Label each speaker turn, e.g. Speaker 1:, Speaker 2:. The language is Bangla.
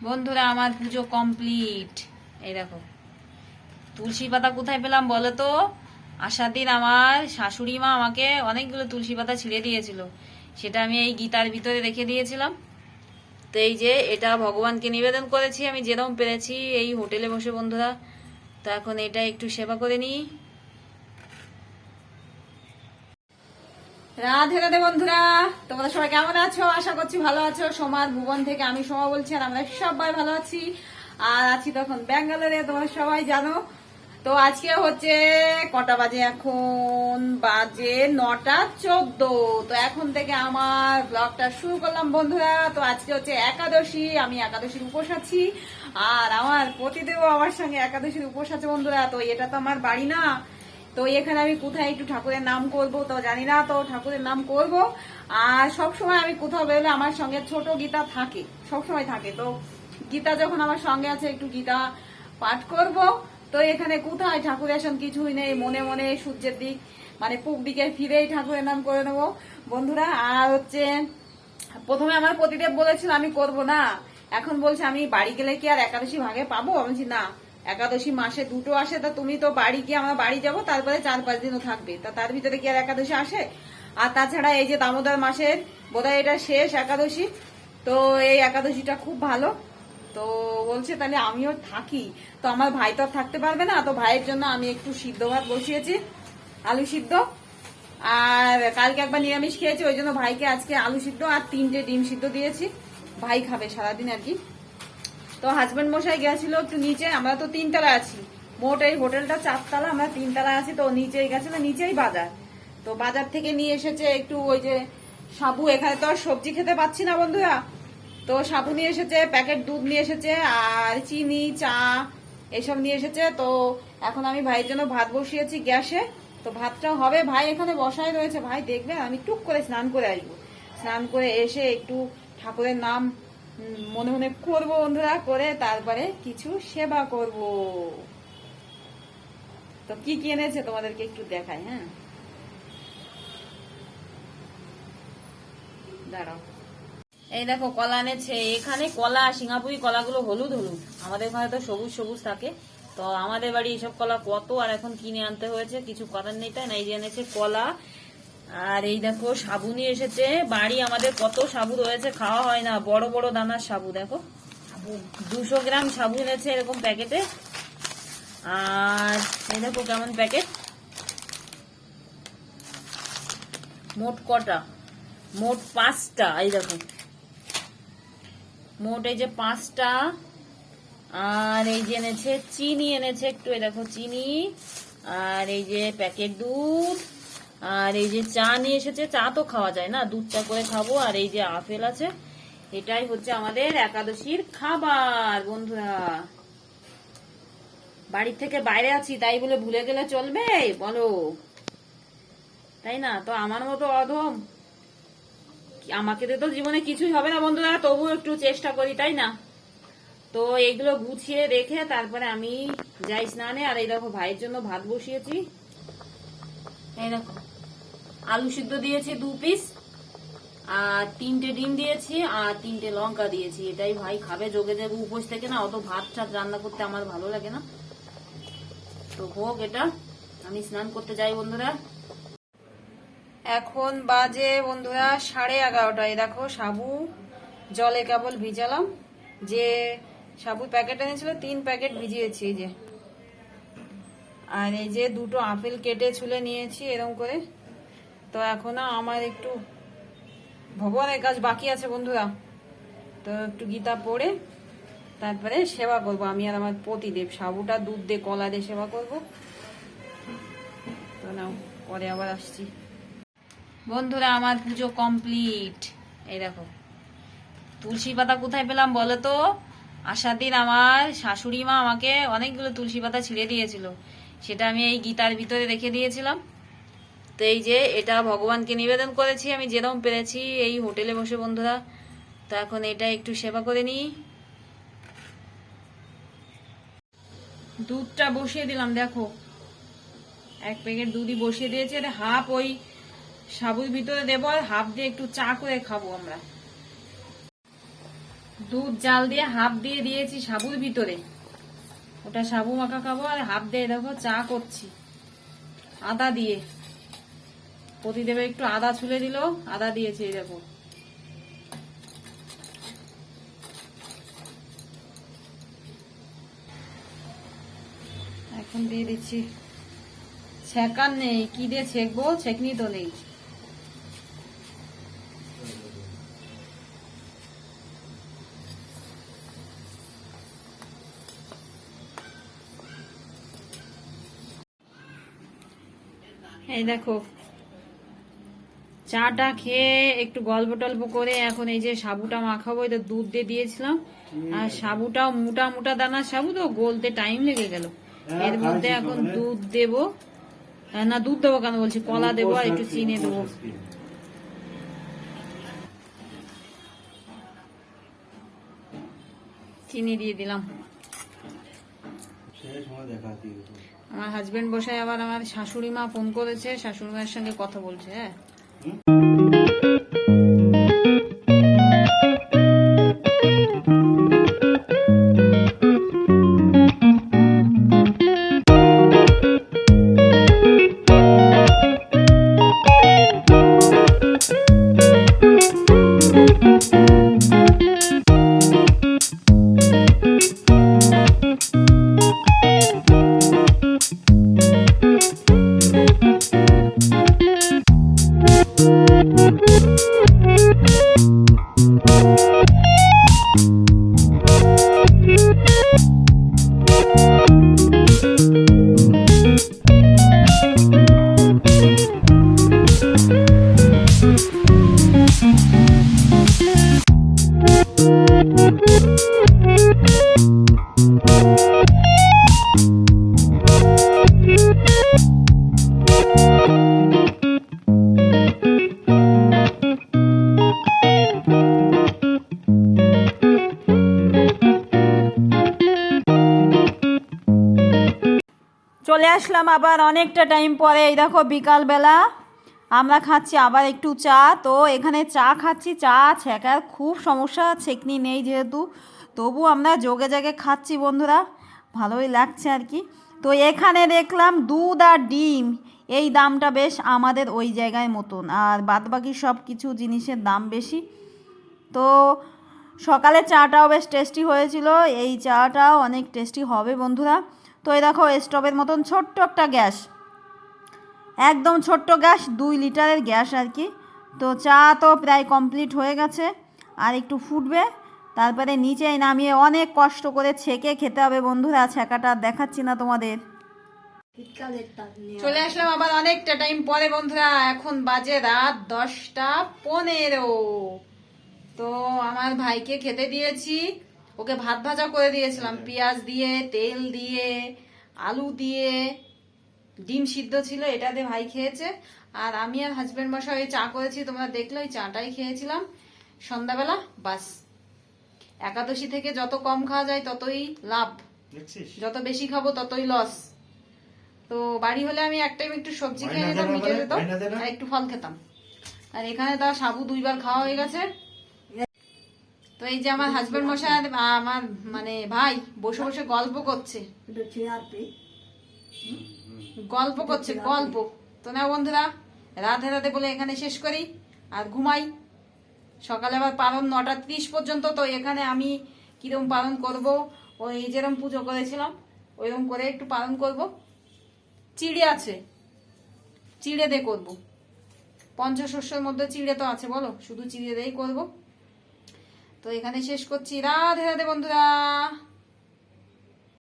Speaker 1: বন্ধুরা আমার পুজো কমপ্লিট। এই দেখো তুলসী পাতা কোথায় পেলাম বলো তো। আসার দিন আমার শাশুড়ি মা আমাকে অনেকগুলো তুলসী পাতা ছিঁড়ে দিয়েছিল, সেটা আমি এই গীতার ভিতরে রেখে দিয়েছিলাম। তো এই যে এটা ভগবানকে নিবেদন করেছি আমি যেরকম পেরেছি এই হোটেলে বসে বন্ধুরা। তো এখন এটা একটু সেবা করে নিই। রাধে রাধে বন্ধুরা, তোমরা সবাই কেমন আছো? আশা করছি ভালো আছো। সোমার ভুবন থেকে আমি সোমা বলছি, আর আমরা সবাই ভালো আছি। আর আছি তখন ব্যাঙ্গালোরে, তোমরা সবাই জানো। তো আজকে হচ্ছে কটা বাজে, এখন বাজে 9:14। তো এখন থেকে আমার ব্লগটা শুরু করলাম বন্ধুরা। তো আজকে হচ্ছে একাদশী, আমি একাদশীর উপোস আছি, আর আমার পতিদেবও আমার সঙ্গে একাদশীর উপোস আছে বন্ধুরা। তো এটা তো আমার বাড়ি না, তো এখানে আমি কোথায় একটু ঠাকুরের নাম করব তো জানি না, তো ঠাকুরের নাম করব। আর সব সময় আমি কোথাও বেরোলে আমার সঙ্গে ছোট গীতা থাকে, সব সময় থাকে। তো গীতা যখন আমার সঙ্গে আছে একটু গীতা পাঠ করব। তো এখানে কোথায় ঠাকুরের আসন কিছুই নেই, মনে মনে সূর্যের দিক মানে পূব দিকে ফিরেই ঠাকুরের নাম করে নেবো বন্ধুরা। আর হচ্ছে প্রথমে আমার পতিদেব বলেছিল আমি করব না, এখন বলছে আমি বাড়ি গেলে কি আর একাদশী ভাগে পাবো? আমি বলছি না, একাদশী মাসে দুটো আসে, তা তুমি তো বাড়ি গিয়ে আমরা বাড়ি যাবো, তারপরে 4-5 দিনও থাকবে, তা তার ভিতরে কি আর একাদশী আসে? আর তাছাড়া এই যে দামোদর মাসের বোধহয় এটা শেষ একাদশী, তো এই একাদশীটা খুব ভালো। তো বলছে তাহলে আমিও থাকি। তো আমার ভাই তো আর থাকতে পারবে না, তো ভাইয়ের জন্য আমি একটু সিদ্ধ ভাত বসিয়েছি, আলু সিদ্ধ। আর কালকে একবার নিরামিষ খেয়েছি, ওই জন্য ভাইকে আজকে আলু সিদ্ধ আর 3টে ডিম সিদ্ধ দিয়েছি, ভাই খাবে সারাদিন আর কি। তো হাজবেন্ড মশাই গেছিল একটু নিচে, আমরা তো 3 তলা আছি, মোট এই হোটেলটা 4 তলা, আমরা 3 তলা আছি। তো নিচেই গেছিল, নিচেই বাজার। তো বাজার থেকে নিয়ে এসেছে একটু ওই যে সাবু, এখানে তো আর সবজি খেতে পাচ্ছি না বন্ধুরা। তো সাবু নিয়ে এসেছে, প্যাকেট দুধ নিয়ে এসেছে, আর চিনি চা এসব নিয়ে এসেছে। তো এখন আমি ভাইয়ের জন্য ভাত বসিয়েছি গ্যাসে। তো ভাতটা হবে, ভাই এখানে বসাই রয়েছে, ভাই দেখবে আমি টুক করে স্নান করে আসবো। স্নান করে এসে একটু ঠাকুরের নাম মনে মনে করবো বন্ধুরা, করে তারপরে কিছু সেবা করব। তো কি কি এনেছে তোমাদেরকে একটু দেখাই। হ্যাঁ দাঁড়াও, এই দেখো কলা এনেছে। এখানে কলা সিঙ্গাপুরি কলাগুলো হলুদ হলুদ, আমাদের ওখানে তো সবুজ সবুজ থাকে। তো আমাদের বাড়ি এসব কলা কত, আর এখন কিনে আনতে হয়েছে, কিছু করার নেই তাই না। এই যে এনেছে কলা। আর এই দেখো সাবু নিয়ে এসেছে, বাড়ি আমাদের কত সাবু রয়েছে, খাওয়া হয় না, বড় বড় দানার সাবু দেখো। 200 গ্রাম সাবু এনেছে এরকম প্যাকেটে। আর এই দেখো কেমন প্যাকেট, মোট কটা, মোট 5টা। এই দেখো মোট এই যে 5টা। আর এই যে এনেছে চিনি, এনেছে একটু, এই দেখো চিনি। আর এই যে প্যাকেট দুধ। আর এই যে চা নিয়ে এসেছে, চা তো খাওয়া যায় না, দুধ চা করে খাবো। আর এই যে আপেল আছে। এটাই হচ্ছে আমাদের একাদশীর খাবার বন্ধুরা। বাড়ির থেকে বাইরে আছি তাই বলে ভুলে গেলে চলবে বলো, তাই না? তো আমার মতো অধম, আমাকে তো জীবনে কিছুই হবে না বন্ধুরা, তবু একটু চেষ্টা করি তাই না। তো এগুলো গুছিয়ে রেখে তারপরে আমি যাই স্নানে। আর এই দেখো ভাইয়ের জন্য ভাত বসিয়েছি, এই দেখো আলু সিদ্ধ দিয়েছি 2 পিস, আর 3টে ডিম দিয়েছি, আর 3টে লঙ্কা দিয়েছি। এটাই ভাই খাবে, যোগে যাবে উপোস থেকে না, অত ভাত টাত রান্না করতে আমার ভালো লাগে না। তো হোক এটা, আমি স্নান করতে যাই বন্ধুরা। এখন বাজে বন্ধুরা 11:30। দেখো সাবু জলে কেবল ভিজালাম, যে সাবুর প্যাকেট এনেছিল 3 প্যাকেট ভিজিয়েছি এই যে। আর এই যে 2টো আপেল কেটে ছুলে নিয়েছি এরকম করে। তো এখনো আমার একটু ভগবানের কাজ বাকি আছে বন্ধুরা, তো একটু গীতা পড়ে তারপরে সেবা করব আমি আর আমার পতিদেব। সাবুটা দুধ দিয়ে কলা দিয়ে সেবা করব। তো নাও, পরে আবার আসছি বন্ধুরা। আমার পুজো কমপ্লিট। এই দেখো তুলসী পাতা কোথায় পেলাম বলো তো। আসার দিন আমার শাশুড়ি মা আমাকে অনেকগুলো তুলসী পাতা ছিঁড়ে দিয়েছিল, সেটা আমি এই গীতার ভিতরে রেখে দিয়েছিলাম। তো এই যে এটা ভগবানকে নিবেদন করেছি আমি যেরকম পেরেছি এই হোটেলে বসে বন্ধুরা। তো এখন এটা একটু সেবা করে নিই। দুধটা বসিয়ে দিলাম দেখো, 1 প্যাকেট দুধই বসিয়ে দিয়েছি। এটা হাফ ওই সাবুর ভিতরে দেবো, আর হাফ দিয়ে একটু চা করে খাবো আমরা দুধ জাল দিয়ে হাফ দিয়ে দিয়েছি সাবুর ভিতরে, ওটা সাবু মাখা খাবো। আর হাফ দিয়ে দেখো চা করছি আদা দিয়ে, প্রতিদেবে একটু আদা ছুলে দিল, আদা দিয়েছে এই দেখো। এখন দিয়ে দিচ্ছি, ছেঁকার নেই, কি দিয়ে ছেঁকবো, ছেঁকনি তো নেই। এই দেখো চাটা খেয়ে একটু গল্প টল্প করে এখন এই যে সাবুটা মাখাবো। এটা দুধ দিয়ে দিয়েছিলাম, আর সাবুটাও মোটা মোটা দানার সাবু তো গলতে টাইম লেগে গেল। এর মধ্যে এখন দুধ দেবো, না দুধ দেবো কেন বলছি, কলা দেবো আর একটু চিনি দেবো। চিনি দিয়ে দিলাম। আমার হাজবেন্ড বসে, আবার আমার শাশুড়ি মা ফোন করেছে, শাশুড়ি মায়ের সঙ্গে কথা বলছে। হ্যাঁ চলে আসলাম আবার অনেকটা টাইম পরে। এই দেখো বিকালবেলা আমরা খাচ্ছি আবার একটু চা। তো এখানে চা খাচ্ছি, চা ছেঁকার খুব সমস্যা, ছেঁকনি নেই যেহেতু, তবু আমরা যোগে জাগে খাচ্ছি বন্ধুরা, ভালোই লাগছে আর কি। তো এখানে দেখলাম দুধ আর ডিম, এই দামটা বেশ আমাদের ওই জায়গায় মতন, আর বাদবাকি সব কিছু জিনিসের দাম বেশি। তো সকালে চাটাও বেশ টেস্টি হয়েছিল, এই চাটাও অনেক টেস্টি হবে বন্ধুরা। তো এই দেখো স্টোভের মতন ছোট্ট একটা গ্যাস, একদম ছোট্ট গ্যাস, 2 লিটারের গ্যাস আর কি। তো চা তো প্রায় কমপ্লিট হয়ে গেছে, আর একটু ফুটবে, তারপরে নিচেই নামিয়ে অনেক কষ্ট করে ছেঁকে খেতে হবে বন্ধুরা। ছেঁকাটা দেখাচ্ছি না তোমাদের। চলে আসলাম আবার অনেকটা টাইম পরে বন্ধুরা, এখন বাজে রাত 10:15। তো আমার ভাইকে খেতে দিয়েছি, ওকে ভাত ভাজা করে দিয়েছিলাম পেঁয়াজ দিয়ে, তেল দিয়ে, আলু দিয়ে, ডিম সিদ্ধ ছিল, এটা দিয়ে ভাই খেয়েছে। আর আমি আর হাজবেন্ড মশাই চা করেছি, তোমরা দেখলে ওই চাটাই খেয়েছিলাম সন্ধ্যাবেলা। বাস, একাদশী থেকে যত কম খাওয়া যায় ততই লাভ, যত বেশি খাবো ততই লস। তো বাড়ি হলে আমি এক টাইম একটু সবজি খেয়ে নিতাম, মিটে যেত, আর একটু ফল খেতাম। আর এখানে তা সাবু 2 বার খাওয়া হয়ে গেছে। তো এই যে আমার হাজবেন্ড মশাই আমার মানে ভাই বসে বসে গল্প করছে, গল্প। তো না বন্ধুরা, রাধে রাধে বলে এখানে শেষ করি আর ঘুমাই। সকালে আবার পালন 9:30 পর্যন্ত। তো এখানে আমি কিরম পালন করব, ওই যেরকম পুজো করেছিলাম ওইরকম করে একটু পালন করব। চিড়ে আছে, চিড়ে দিয়ে করবো, পঞ্চশস্যের মধ্যে চিড়ে তো আছে, বলো শুধু চিড়ে দিয়েই করবো। তো এখানে শেষ করছি, রাধে রাধে বন্ধুরা।